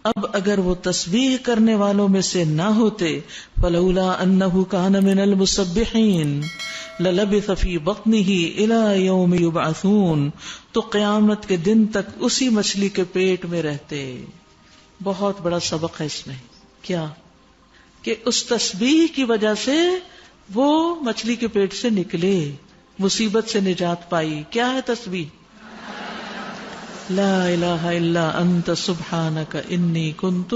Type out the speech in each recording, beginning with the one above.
اب اگر وہ تسبیح کرنے والوں میں سے نہ ہوتے فلولا انہ کان من المسبحین للبث فی بطنہ الی یوم یبعثون، تو قیامت کے دن تک اسی مچھلی کے پیٹ میں رہتے. بہت بڑا سبق ہے اس میں. کیا کہ اس تسبیح کی وجہ سے وہ مچھلی کے پیٹ سے نکلے، مصیبت سے نجات پائی. کیا ہے تسبیح؟ لا الہ الا انت سبحانک انی کنت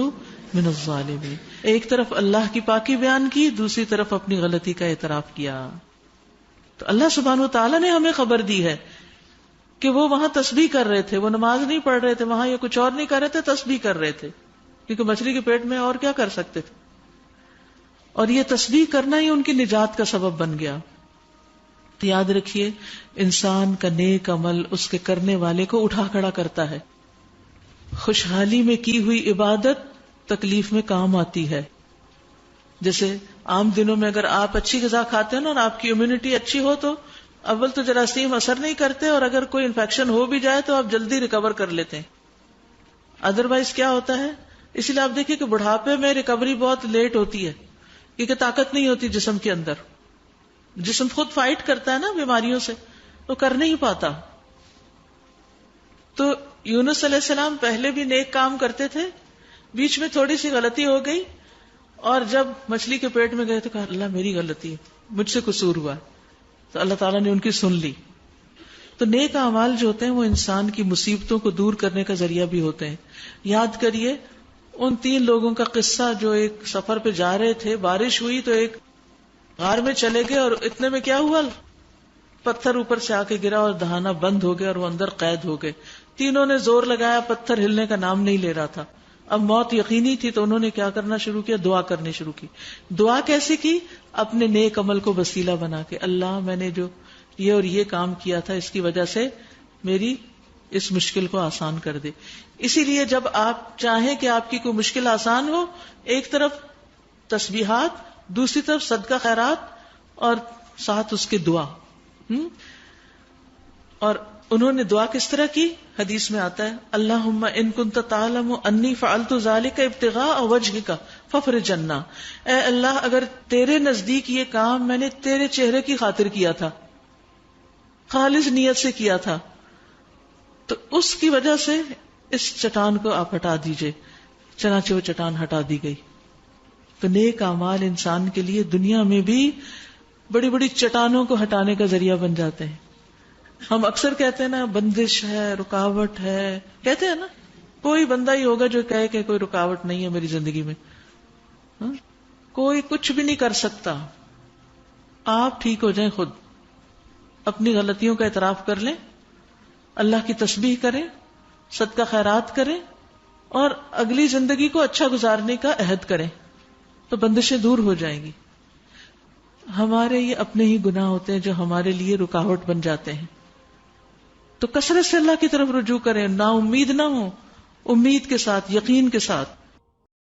من الظالمین. ایک طرف اللہ کی پاکی بیان کی، دوسری طرف اپنی غلطی کا اعتراف کیا. تو اللہ سبحانہ و تعالیٰ نے ہمیں خبر دی ہے کہ وہ وہاں تسبیح کر رہے تھے، وہ نماز نہیں پڑھ رہے تھے وہاں، یا کچھ اور نہیں کر رہے تھے، تسبیح کر رہے تھے، کیونکہ مچھلی کے پیٹ میں اور کیا کر سکتے تھے. اور یہ تسبیح کرنا ہی ان کی نجات کا سبب بن گیا. تو یاد رکھیے، انسان کا نیک عمل اس کے کرنے والے کو اٹھا کھڑا کرتا ہے. خوشحالی میں کی ہوئی عبادت تکلیف میں کام آتی ہے. جیسے عام دنوں میں اگر آپ اچھی غذا کھاتے ہیں نا اور آپ کی امیونٹی اچھی ہو تو اول تو جراثیم اثر نہیں کرتے، اور اگر کوئی انفیکشن ہو بھی جائے تو آپ جلدی ریکور کر لیتے ہیں. ادروائز کیا ہوتا ہے؟ اسی لیے آپ دیکھیں کہ بڑھاپے میں ریکوری بہت لیٹ ہوتی ہے، کیونکہ طاقت نہیں ہوتی جسم کے اندر. جسم خود فائٹ کرتا ہے نا بیماریوں سے، تو کر نہیں پاتا. تو یونس علیہ السلام پہلے بھی نیک کام کرتے تھے، بیچ میں تھوڑی سی غلطی ہو گئی، اور جب مچھلی کے پیٹ میں گئے تو کہا اللہ میری غلطی ہے، مجھ سے قصور ہوا. تو اللہ تعالیٰ نے ان کی سن لی. تو نیک اعمال جو ہوتے ہیں وہ انسان کی مصیبتوں کو دور کرنے کا ذریعہ بھی ہوتے ہیں. یاد کریے ان 3 لوگوں کا قصہ جو ایک سفر پہ جا رہے تھے، بارش ہوئی تو ایک غار میں چلے گئے، اور اتنے میں کیا ہوا، پتھر اوپر سے آ کے گرا اور دہانا بند ہو گیا اور وہ اندر قید ہو گئے. تینوں نے زور لگایا، پتھر ہلنے کا نام نہیں لے رہا تھا. اب موت یقینی تھی تو انہوں نے کیا کرنا شروع کیا، دعا کرنی شروع کی. دعا کیسے کی؟ اپنے نیک عمل کو وسیلہ بنا کے، اللہ میں نے جو یہ اور یہ کام کیا تھا اس کی وجہ سے میری اس مشکل کو آسان کر دے. اسی لیے جب آپ چاہیں کہ آپ کی کوئی مشکل آسان ہو، ایک طرف تسبیحات، دوسری طرف صدقہ خیرات، اور ساتھ اس کے دعا. اور انہوں نے دعا کس طرح کی؟ حدیث میں آتا ہے اللہم ان کنت تعلم انی فعلت ذلک ابتغاء وجہک فافرج عنا. اے اللہ اگر تیرے نزدیک یہ کام میں نے تیرے چہرے کی خاطر کیا تھا، خالص نیت سے کیا تھا، تو اس کی وجہ سے اس چٹان کو آپ ہٹا دیجئے. چنانچہ وہ چٹان ہٹا دی گئی. تو نیک اعمال انسان کے لیے دنیا میں بھی بڑی بڑی چٹانوں کو ہٹانے کا ذریعہ بن جاتے ہیں. ہم اکثر کہتے ہیں نا بندش ہے، رکاوٹ ہے، کہتے ہیں نا. کوئی بندہ ہی ہوگا جو کہے کہ کوئی رکاوٹ نہیں ہے میری زندگی میں. کوئی کچھ بھی نہیں کر سکتا. آپ ٹھیک ہو جائیں، خود اپنی غلطیوں کا اعتراف کر لیں، اللہ کی تسبیح کریں، صدقہ خیرات کریں، اور اگلی زندگی کو اچھا گزارنے کا عہد کریں، تو بندشیں دور ہو جائیں گی. ہمارے یہ اپنے ہی گناہ ہوتے ہیں جو ہمارے لیے رکاوٹ بن جاتے ہیں. تو کثرت سے اللہ کی طرف رجوع کریں، نا امید نہ ہو، امید کے ساتھ، یقین کے ساتھ.